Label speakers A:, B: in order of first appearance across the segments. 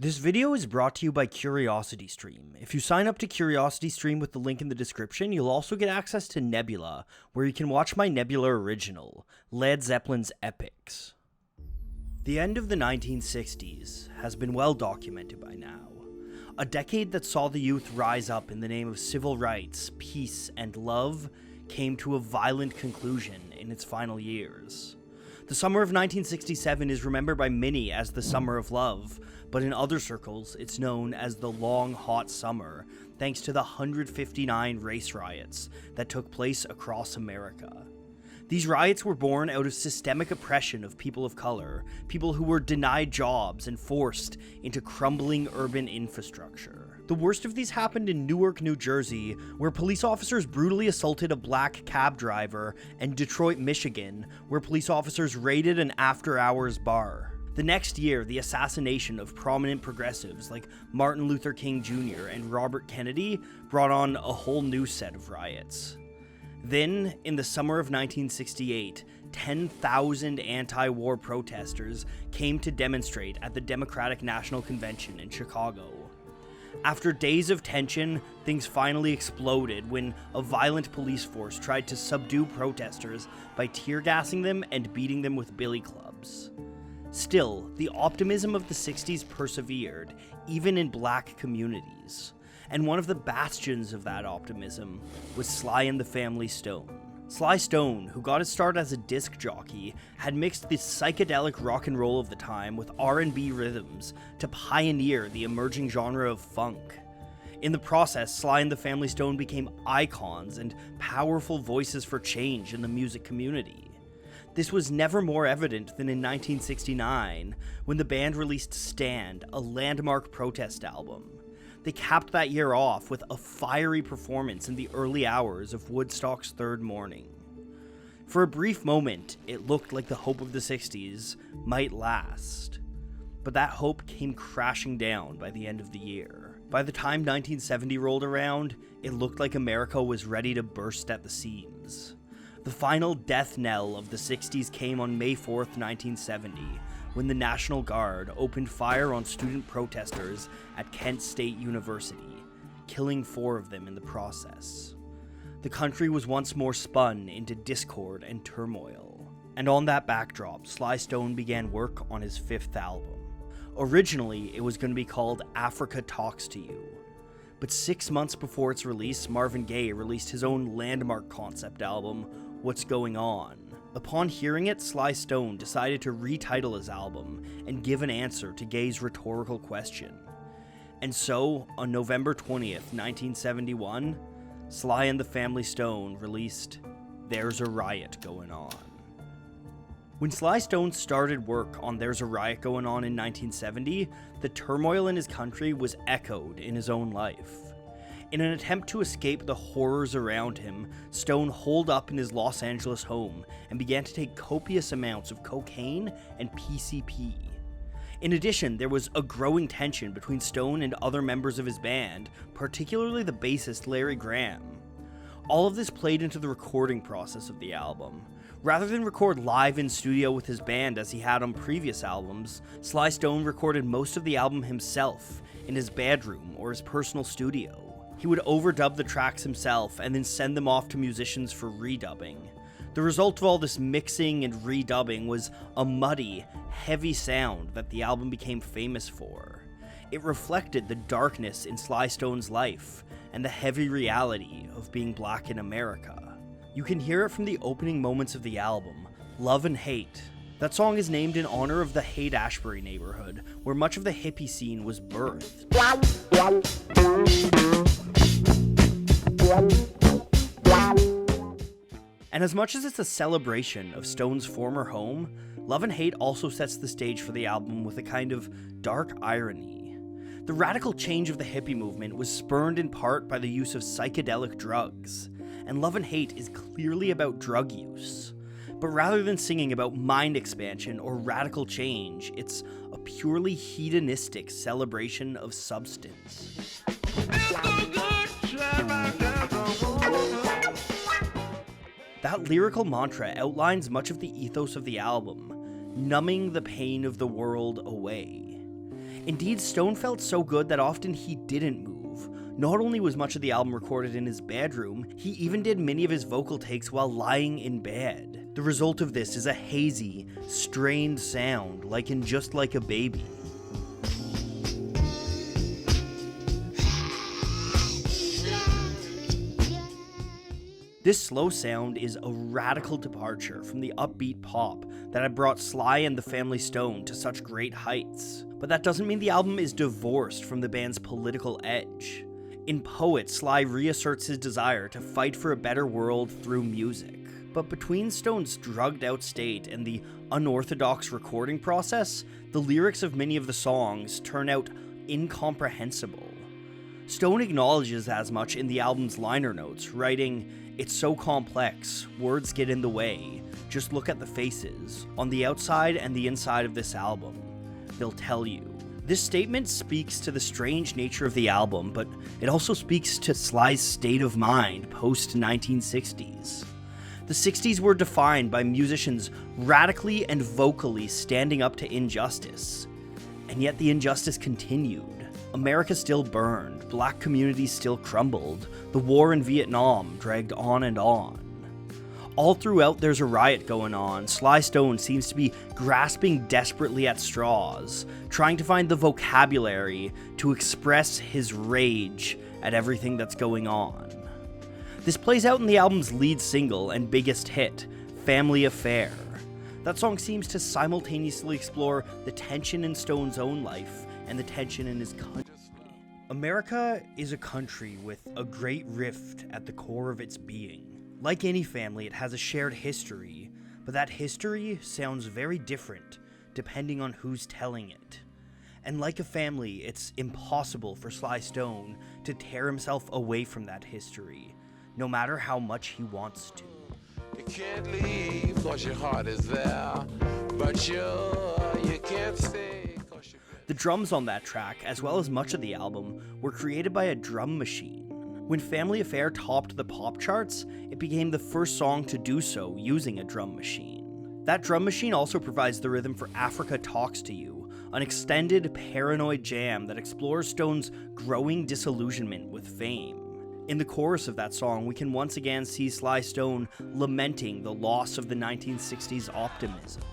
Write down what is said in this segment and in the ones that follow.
A: This video is brought to you by CuriosityStream. If you sign up to CuriosityStream with the link in the description, you'll also get access to Nebula, where you can watch my Nebula original, Led Zeppelin's Epics. The end of the 1960s has been well documented by now. A decade that saw the youth rise up in the name of civil rights, peace, and love came to a violent conclusion in its final years. The summer of 1967 is remembered by many as the Summer of Love, but in other circles it's known as the Long Hot Summer, thanks to the 159 race riots that took place across America. These riots were born out of systemic oppression of people of color, people who were denied jobs and forced into crumbling urban infrastructure. The worst of these happened in Newark, New Jersey, where police officers brutally assaulted a black cab driver, and Detroit, Michigan, where police officers raided an after-hours bar. The next year, the assassination of prominent progressives like Martin Luther King Jr. and Robert Kennedy brought on a whole new set of riots. Then, in the summer of 1968, 10,000 anti-war protesters came to demonstrate at the Democratic National Convention in Chicago. After days of tension, things finally exploded when a violent police force tried to subdue protesters by tear gassing them and beating them with billy clubs. Still, the optimism of the 60s persevered, even in black communities. And one of the bastions of that optimism was Sly and the Family Stone. Sly Stone, who got his start as a disc jockey, had mixed the psychedelic rock and roll of the time with R&B rhythms to pioneer the emerging genre of funk. In the process, Sly and the Family Stone became icons and powerful voices for change in the music community. This was never more evident than in 1969, when the band released Stand, a landmark protest album. They capped that year off with a fiery performance in the early hours of Woodstock's third morning. For a brief moment, it looked like the hope of the 60s might last. But that hope came crashing down by the end of the year. By the time 1970 rolled around, it looked like America was ready to burst at the seams. The final death knell of the 60s came on May 4th, 1970, when the National Guard opened fire on student protesters at Kent State University, killing 4 of them in the process. The country was once more spun into discord and turmoil. And on that backdrop, Sly Stone began work on his 5th album. Originally, it was going to be called Africa Talks to You. But 6 months before its release, Marvin Gaye released his own landmark concept album, What's Going On? Upon hearing it, Sly Stone decided to retitle his album and give an answer to Gaye's rhetorical question. And so, on November 20th, 1971, Sly and the Family Stone released There's a Riot Going On. When Sly Stone started work on There's a Riot Going On in 1970, the turmoil in his country was echoed in his own life. In an attempt to escape the horrors around him, Stone holed up in his Los Angeles home and began to take copious amounts of cocaine and PCP. In addition, there was a growing tension between Stone and other members of his band, particularly the bassist Larry Graham. All of this played into the recording process of the album. Rather than record live in studio with his band as he had on previous albums, Sly Stone recorded most of the album himself in his bedroom or his personal studio. He would overdub the tracks himself and then send them off to musicians for redubbing. The result of all this mixing and redubbing was a muddy, heavy sound that the album became famous for. It reflected the darkness in Sly Stone's life and the heavy reality of being black in America. You can hear it from the opening moments of the album, Love and Hate. That song is named in honor of the Haight-Ashbury neighborhood, where much of the hippie scene was birthed. And as much as it's a celebration of Stone's former home, Love and Hate also sets the stage for the album with a kind of dark irony. The radical change of the hippie movement was spurred in part by the use of psychedelic drugs, and Love and Hate is clearly about drug use. But rather than singing about mind expansion or radical change, it's a purely hedonistic celebration of substance. That lyrical mantra outlines much of the ethos of the album, numbing the pain of the world away. Indeed, Stone felt so good that often he didn't move. Not only was much of the album recorded in his bedroom, he even did many of his vocal takes while lying in bed. The result of this is a hazy, strained sound, like in Just Like a Baby. This slow sound is a radical departure from the upbeat pop that had brought Sly and the Family Stone to such great heights. But that doesn't mean the album is divorced from the band's political edge. In Poet, Sly reasserts his desire to fight for a better world through music. But between Stone's drugged-out state and the unorthodox recording process, the lyrics of many of the songs turn out incomprehensible. Stone acknowledges as much in the album's liner notes, writing, "It's so complex, words get in the way, just look at the faces, on the outside and the inside of this album. They'll tell you." This statement speaks to the strange nature of the album, but it also speaks to Sly's state of mind post-1960s. The 60s were defined by musicians radically and vocally standing up to injustice, and yet the injustice continued. America still burned, black communities still crumbled, the war in Vietnam dragged on and on. All throughout There's a Riot Going On, Sly Stone seems to be grasping desperately at straws, trying to find the vocabulary to express his rage at everything that's going on. This plays out in the album's lead single and biggest hit, Family Affair. That song seems to simultaneously explore the tension in Stone's own life and the tension in his country. America is a country with a great rift at the core of its being. Like any family, it has a shared history, but that history sounds very different depending on who's telling it. And like a family, it's impossible for Sly Stone to tear himself away from that history, no matter how much he wants to.
B: You can't leave cause your heart is there, but you can't stay cause you're...
A: The drums on that track, as well as much of the album, were created by a drum machine. When Family Affair topped the pop charts, it became the first song to do so using a drum machine. That drum machine also provides the rhythm for Africa Talks to You, an extended, paranoid jam that explores Stone's growing disillusionment with fame. In the chorus of that song, we can once again see Sly Stone lamenting the loss of the 1960s optimism.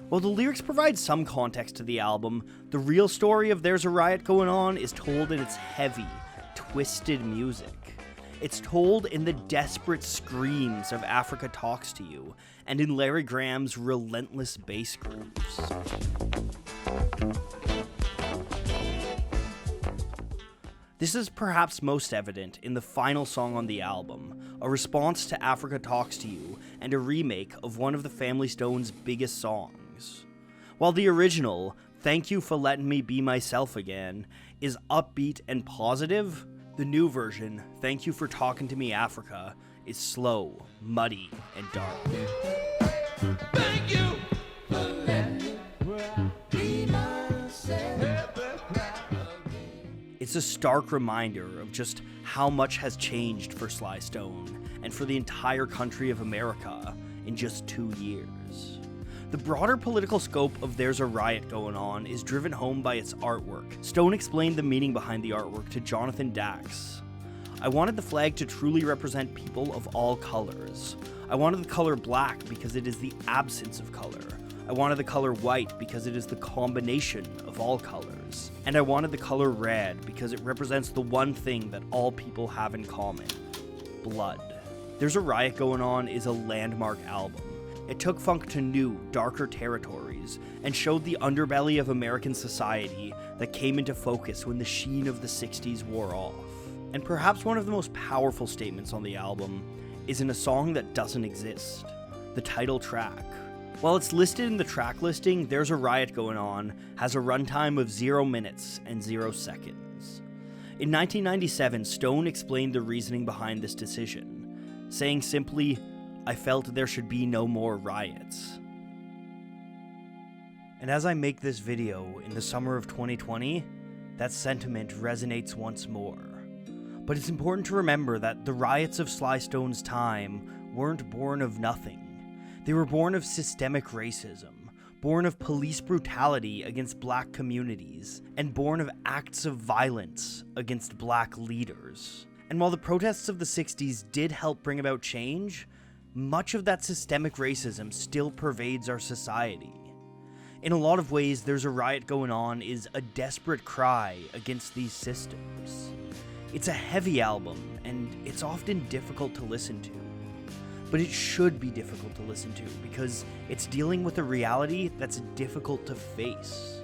A: While the lyrics provide some context to the album, the real story of There's a Riot Going On is told in its heavy, twisted music. It's told in the desperate screams of Africa Talks to You, and in Larry Graham's relentless bass grooves. This is perhaps most evident in the final song on the album, a response to Africa Talks to You, and a remake of one of the Family Stone's biggest songs. While the original, Thank You for Letting Me Be Myself Again, is upbeat and positive, the new version, Thank You for Talking to Me Africa, is slow, muddy, and dark.
B: Thank you for letting me be myself.
A: It's a stark reminder of just how much has changed for Sly Stone, and for the entire country of America, in just 2 years. The broader political scope of There's a Riot Going On is driven home by its artwork. Stone explained the meaning behind the artwork to Jonathan Dax. I wanted the flag to truly represent people of all colors. I wanted the color black because it is the absence of color. I wanted the color white because it is the combination of all colors. And I wanted the color red because it represents the one thing that all people have in common: blood. There's a Riot Going On is a landmark album. It took funk to new, darker territories, and showed the underbelly of American society that came into focus when the sheen of the 60s wore off. And perhaps one of the most powerful statements on the album is in a song that doesn't exist, the title track. While it's listed in the track listing, There's a Riot Going On has a runtime of 0 minutes and 0 seconds. In 1997, Stone explained the reasoning behind this decision, saying simply, "I felt there should be no more riots." And as I make this video in the summer of 2020, that sentiment resonates once more. But it's important to remember that the riots of Sly Stone's time weren't born of nothing. They were born of systemic racism, born of police brutality against black communities, and born of acts of violence against black leaders. And while the protests of the 60s did help bring about change, much of that systemic racism still pervades our society. In a lot of ways, There's a Riot Going On is a desperate cry against these systems. It's a heavy album, and it's often difficult to listen to. But it should be difficult to listen to, because it's dealing with a reality that's difficult to face.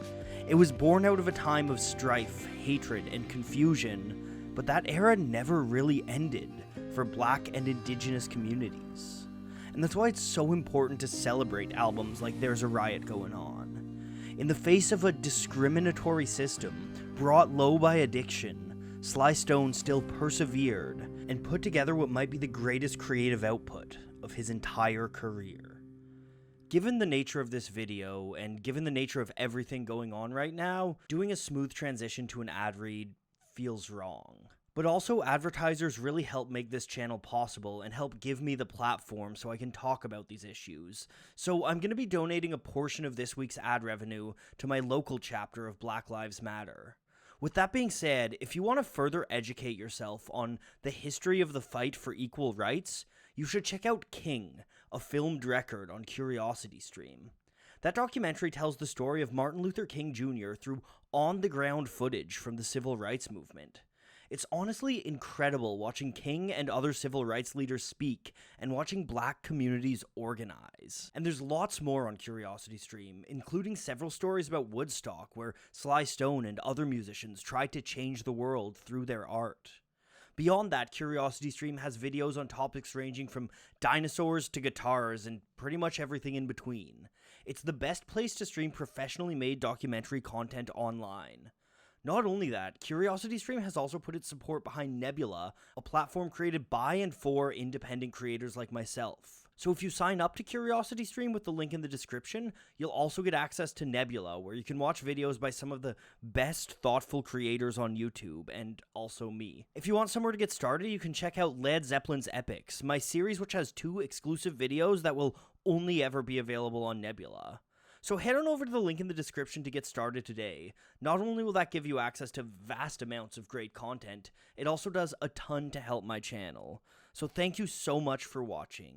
A: It was born out of a time of strife, hatred, and confusion, but that era never really ended for black and indigenous communities. And that's why it's so important to celebrate albums like There's a Riot Going On. In the face of a discriminatory system brought low by addiction, Sly Stone still persevered and put together what might be the greatest creative output of his entire career. Given the nature of this video, and given the nature of everything going on right now, doing a smooth transition to an ad read feels wrong. But also, advertisers really help make this channel possible and help give me the platform so I can talk about these issues. So I'm going to be donating a portion of this week's ad revenue to my local chapter of Black Lives Matter. With that being said, if you want to further educate yourself on the history of the fight for equal rights, you should check out King, a filmed record on CuriosityStream. That documentary tells the story of Martin Luther King Jr. through on-the-ground footage from the civil rights movement. It's honestly incredible watching King and other civil rights leaders speak and watching black communities organize. And there's lots more on CuriosityStream, including several stories about Woodstock, where Sly Stone and other musicians tried to change the world through their art. Beyond that, CuriosityStream has videos on topics ranging from dinosaurs to guitars and pretty much everything in between. It's the best place to stream professionally made documentary content online. Not only that, CuriosityStream has also put its support behind Nebula, a platform created by and for independent creators like myself. So if you sign up to CuriosityStream with the link in the description, you'll also get access to Nebula, where you can watch videos by some of the best thoughtful creators on YouTube, and also me. If you want somewhere to get started, you can check out Led Zeppelin's Epics, my series which has 2 exclusive videos that will only ever be available on Nebula. So head on over to the link in the description to get started today. Not only will that give you access to vast amounts of great content, it also does a ton to help my channel. So thank you so much for watching.